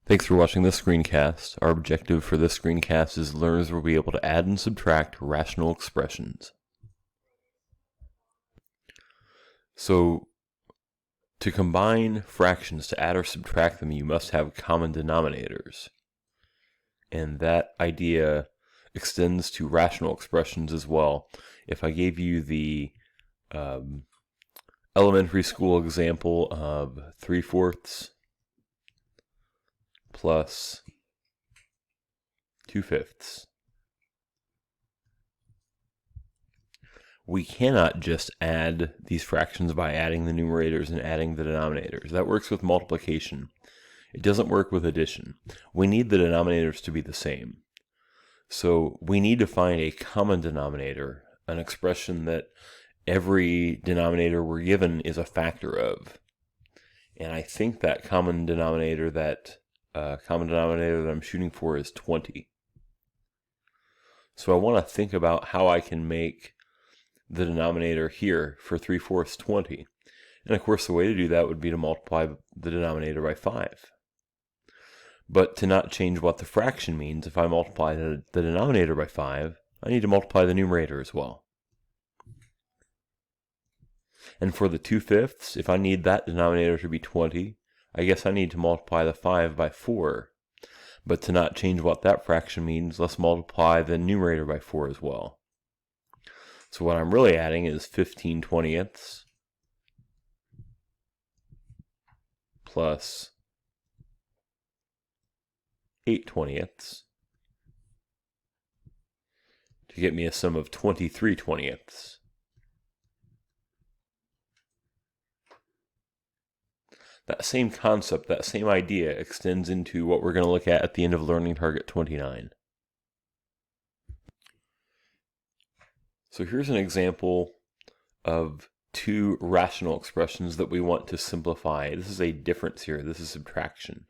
Thanks for watching this screencast. Our objective for this screencast is learners will be able to add and subtract rational expressions. So, to combine fractions, to add or subtract them, you must have common denominators. And that idea extends to rational expressions as well. If I gave you the elementary school example of 3/4 plus 2/5. We cannot just add these fractions by adding the numerators and adding the denominators. That works with multiplication. It doesn't work with addition. We need the denominators to be the same. So we need to find a common denominator, an expression that every denominator we're given is a factor of. And I think that common denominator that I'm shooting for is 20. So I want to think about how I can make the denominator here for 3/4 20. And of course the way to do that would be to multiply the denominator by 5. But to not change what the fraction means, if I multiply the denominator by 5, I need to multiply the numerator as well. And for the 2/5, if I need that denominator to be 20, I guess I need to multiply the 5 by 4. But to not change what that fraction means, let's multiply the numerator by 4 as well. So what I'm really adding is 15/20 plus 8/20 to get me a sum of 23/20. That same concept, that same idea extends into what we're going to look at the end of Learning Target 29. So here's an example of two rational expressions that we want to simplify. This is a difference here. This is subtraction.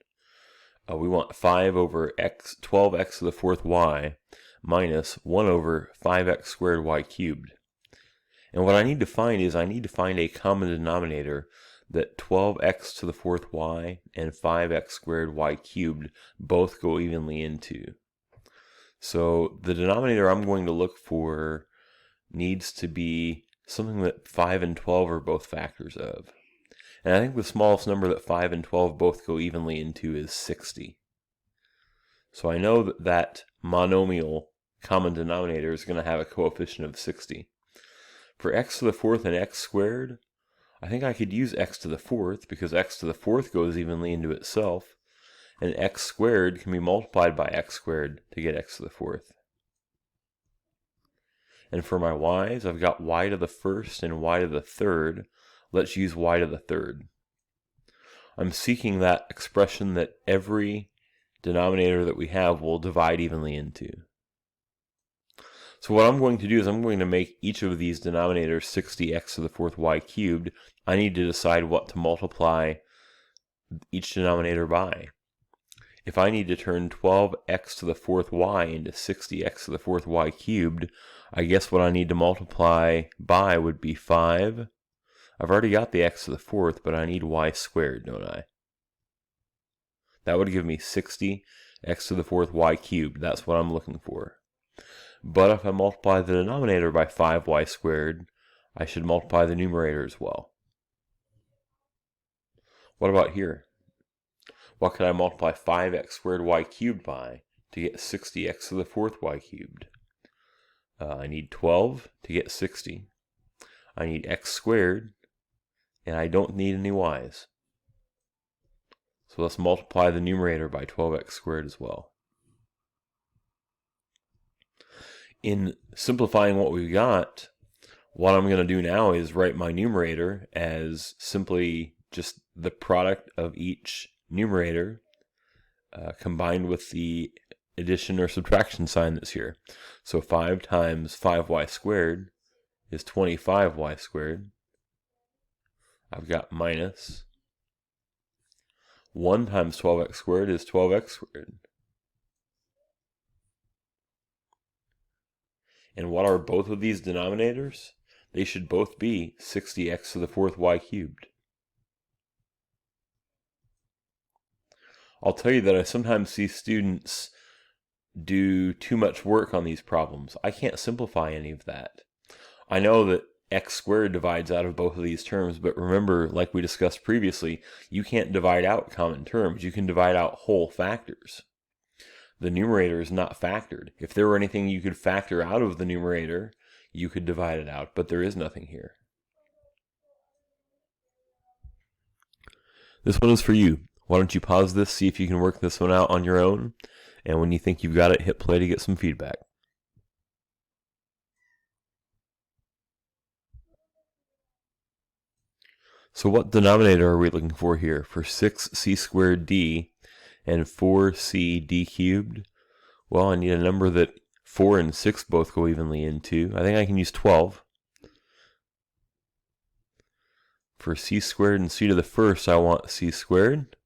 We want 5 over 12x to the 4th y minus 1 over 5x squared y cubed. And what I need to find is I need to find a common denominator that 12x to the 4th y and 5x squared y cubed both go evenly into. So the denominator I'm going to look for needs to be something that 5 and 12 are both factors of. And I think the smallest number that 5 and 12 both go evenly into is 60. So I know that that monomial common denominator is going to have a coefficient of 60. For x to the 4th and x squared, I think I could use x to the 4th because x to the 4th goes evenly into itself, and x squared can be multiplied by x squared to get x to the 4th. And for my y's, I've got y to the 1st and y to the 3rd. Let's use y to the 3rd. I'm seeking that expression that every denominator that we have will divide evenly into. So what I'm going to do is I'm going to make each of these denominators 60x to the 4th y cubed. I need to decide what to multiply each denominator by. If I need to turn 12x to the 4th y into 60x to the 4th y cubed, I guess what I need to multiply by would be 5. I've already got the x to the 4th, but I need y squared, don't I? That would give me 60x to the 4th y cubed. That's what I'm looking for. But if I multiply the denominator by 5y squared, I should multiply the numerator as well. What about here? What could I multiply 5x squared y cubed by to get 60x to the 4th y cubed? I need 12 to get 60. I need x squared, and I don't need any y's. So let's multiply the numerator by 12x squared as well. In simplifying what we've got, what I'm going to do now is write my numerator as simply just the product of each numerator combined with the addition or subtraction sign that's here. So 5 times 5y squared is 25y squared. I've got minus 1 times 12x squared is 12x squared. And what are both of these denominators? They should both be 60x to the 4th y cubed. I'll tell you that I sometimes see students do too much work on these problems. I can't simplify any of that. I know that x squared divides out of both of these terms, but remember, like we discussed previously, you can't divide out common terms. You can divide out whole factors. The numerator is not factored. If there were anything you could factor out of the numerator, you could divide it out, but there is nothing here. This one is for you. Why don't you pause this, see if you can work this one out on your own, and when you think you've got it, hit play to get some feedback. So what denominator are we looking for here? For 6c squared d and 4c d cubed? Well, I need a number that 4 and 6 both go evenly into. I think I can use 12. For c squared and c to the first, I want c squared.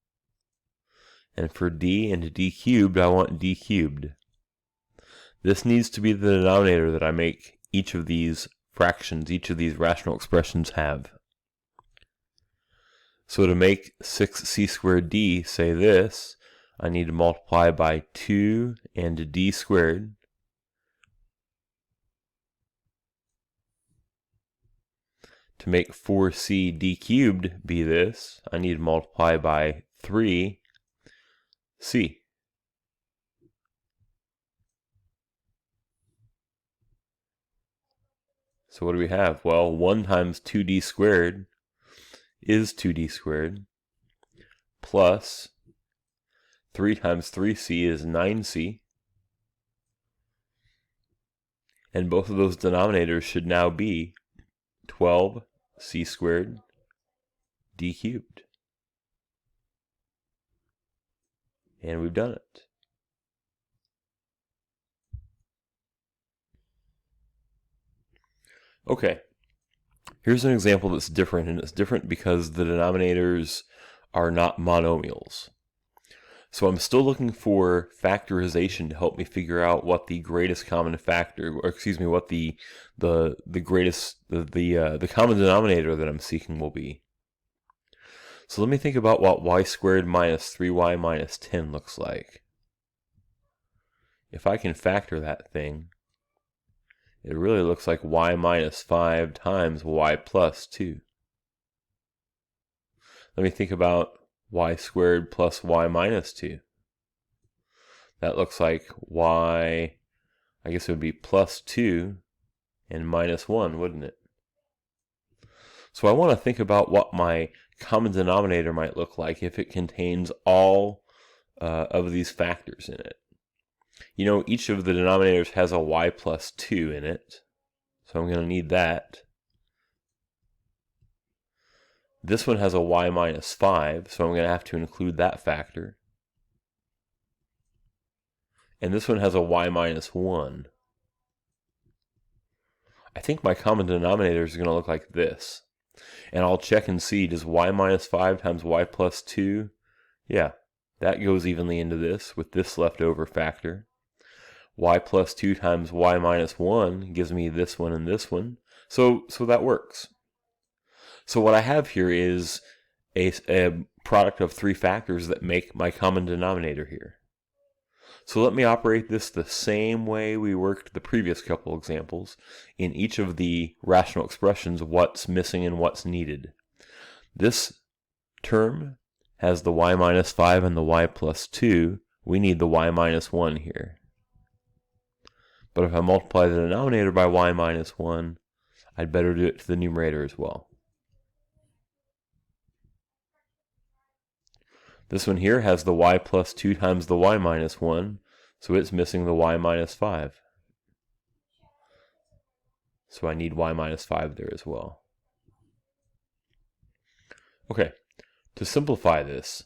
And for d and d cubed, I want d cubed. This needs to be the denominator that I make each of these fractions, each of these rational expressions have. So to make 6c squared d say this, I need to multiply by 2 and d squared. To make 4c d cubed be this, I need to multiply by 3c. So what do we have? Well, 1 times 2d squared is 2d squared, plus 3 times 3c is 9c. And both of those denominators should now be 12c squared d cubed. And we've done it. Okay, here's an example that's different, and it's different because the denominators are not monomials. So I'm still looking for factorization to help me figure out what the greatest common factor, or excuse me, what the common denominator that I'm seeking will be. So let me think about what y squared minus 3y minus 10 looks like. If I can factor that thing, it really looks like y minus 5 times y plus 2. Let me think about y squared plus y minus 2. That looks like y, I guess it would be plus 2 and minus 1, wouldn't it? So I want to think about what my common denominator might look like if it contains all of these factors in it. You know, each of the denominators has a y plus 2 in it, so I'm going to need that. This one has a y minus 5, so I'm going to have to include that factor. And this one has a y minus 1. I think my common denominator is going to look like this. And I'll check and see, does y minus 5 times y plus 2? Yeah, that goes evenly into this with this leftover factor. Y plus 2 times y minus 1 gives me this one and this one. So that works. So what I have here is a product of 3 factors that make my common denominator here. So let me operate this the same way we worked the previous couple examples. In each of the rational expressions, what's missing and what's needed. This term has the y minus 5 and the y plus 2. We need the y minus 1 here. But if I multiply the denominator by y minus 1, I'd better do it to the numerator as well. This one here has the y plus 2 times the y minus 1, so it's missing the y minus 5. So I need y minus 5 there as well. Okay, to simplify this,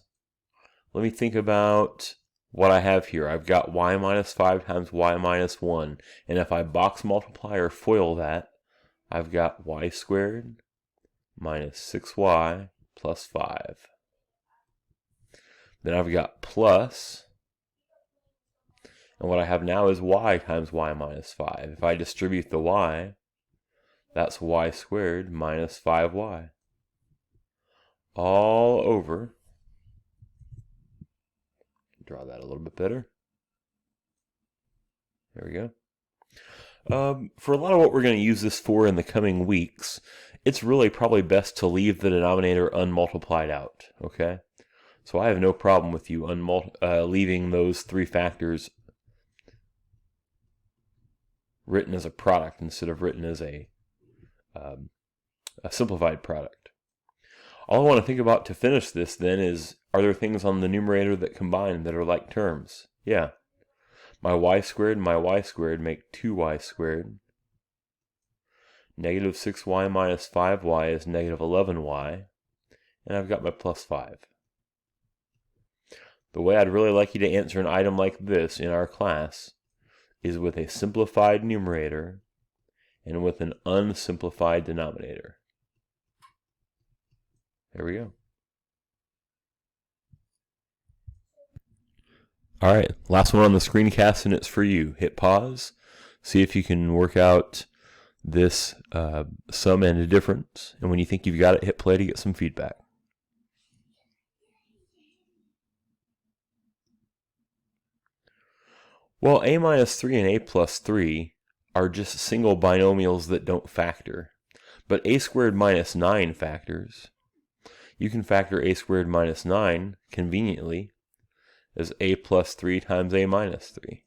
let me think about what I have here. I've got y minus 5 times y minus 1, and if I box multiply or FOIL that, I've got y squared minus 6y plus 5. Then I've got plus, and what I have now is y times y minus 5. If I distribute the y, that's y squared minus 5y. All over Draw that a little bit better. There we go. For a lot of what we're going to use this for in the coming weeks, it's really probably best to leave the denominator unmultiplied out, okay? So I have no problem with you leaving those three factors written as a product instead of written as a simplified product. All I want to think about to finish this then is, are there things on the numerator that combine that are like terms? Yeah. My y squared and my y squared make 2y squared. Negative 6y minus 5y is negative 11y. And I've got my plus 5. The way I'd really like you to answer an item like this in our class is with a simplified numerator and with an unsimplified denominator. There we go. All right, last one on the screencast, and it's for you. Hit pause. See if you can work out this sum and a difference. And when you think you've got it, hit play to get some feedback. Well, a minus 3 and a plus 3 are just single binomials that don't factor. But a squared minus 9 factors. You can factor a squared minus 9 conveniently as a plus 3 times a minus 3.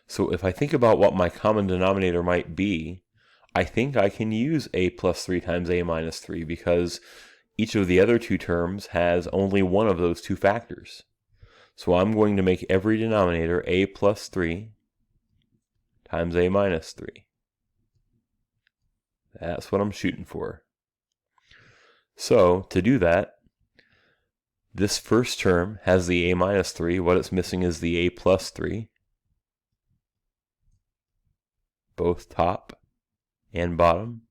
So if I think about what my common denominator might be, I think I can use a plus 3 times a minus 3 because each of the other two terms has only one of those two factors. So I'm going to make every denominator a plus 3 times a minus 3. That's what I'm shooting for. So to do that, this first term has the a minus 3. What it's missing is the a plus 3. Both top and bottom.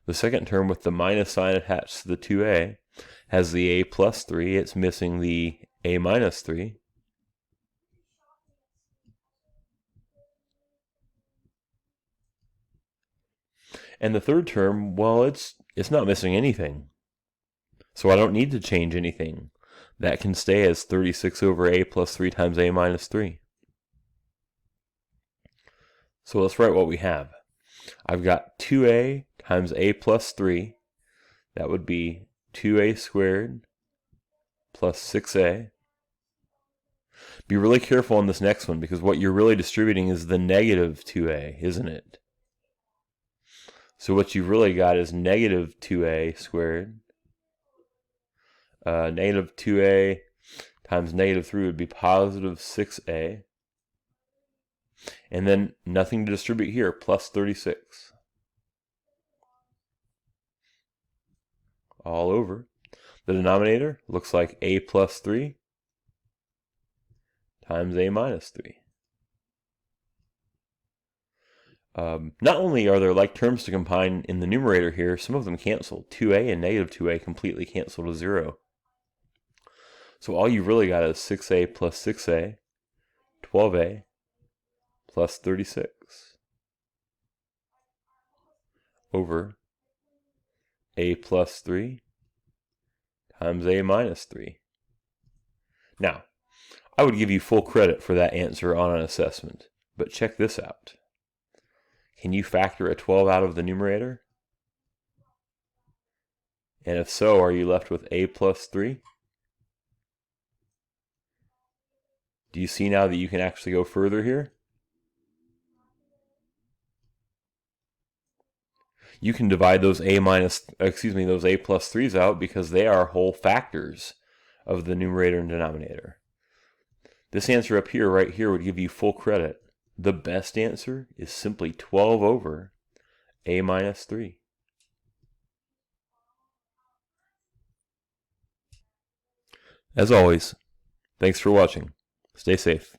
The second term with the minus sign attached to the 2a has the a plus 3. It's missing the a minus 3. And the third term, well, it's not missing anything. So I don't need to change anything. That can stay as 36 over a plus 3 times a minus 3. So let's write what we have. I've got 2a times a plus 3. That would be 2a squared plus 6a. Be really careful on this next one because what you're really distributing is the negative 2a, isn't it? So what you've really got is negative 2a squared. Negative 2a times negative 3 would be positive 6a. And then nothing to distribute here, plus 36. All over. The denominator looks like a plus 3 times a minus 3. Not only are there like terms to combine in the numerator here, some of them cancel. 2a and negative 2a completely cancel to 0. So all you've really got is 6a plus 6a, 12a, plus 36 over a plus 3 times a minus 3. Now, I would give you full credit for that answer on an assessment, but check this out. Can you factor a 12 out of the numerator? And if so, are you left with a plus 3? Do you see now that you can actually go further here? You can divide those a plus 3s out because they are whole factors of the numerator and denominator. This answer up here, right here, would give you full credit. The best answer is simply 12 over a minus 3. As always, thanks for watching. Stay safe.